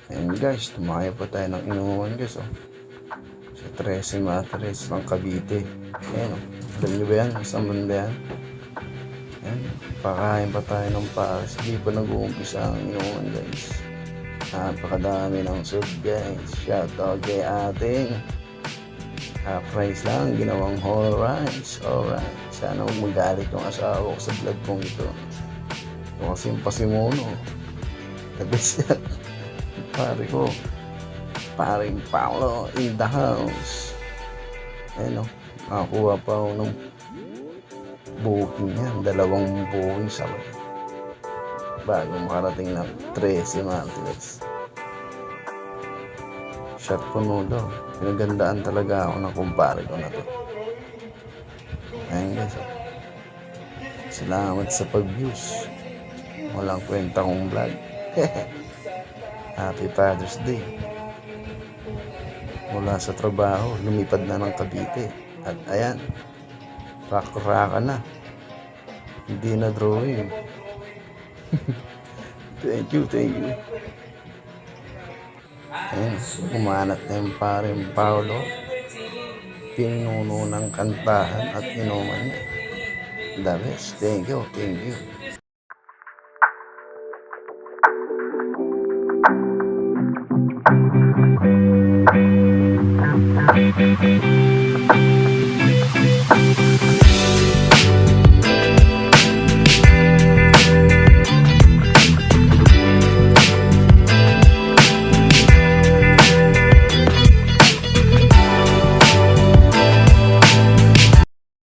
Ayan guys, tumayo pa tayo ng inuman guys, oh. Sa 13 Matres ng Cavite. Ayan, oh. Alam nyo ba yan? Isang banda yan. Ayan, pakain pa tayo ng pares. Hindi pa nag-uumpisa ang inuman guys. Napakadami ng soup guys. Shout out kay ating half rice lang, ginawang whole rice. Alright, sana huwag magalit yung asawa ko sa vlog kong ito. Ito kasi yung pasimuno. The best yan. Pare ko, paring Paolo in the house. Ayun, oh, nakakuha pa ako ng booking yan, 2 booking sabay bago makarating ng 13 Matres. Shot ko no daw, pinagandaan talaga ako ng kumpare ko na to. Ayun guys, oh. Salamat sa pag-views, walang kwenta kong vlog. Happy Father's Day. Mula sa trabaho, lumipad na ng Cavite. At ayan, rock-rocka na. Hindi na drawing. Thank you. Ayan, umanat na yung paring Paolo. Pinuno ng kantahan at inuman niya. The best. Thank you.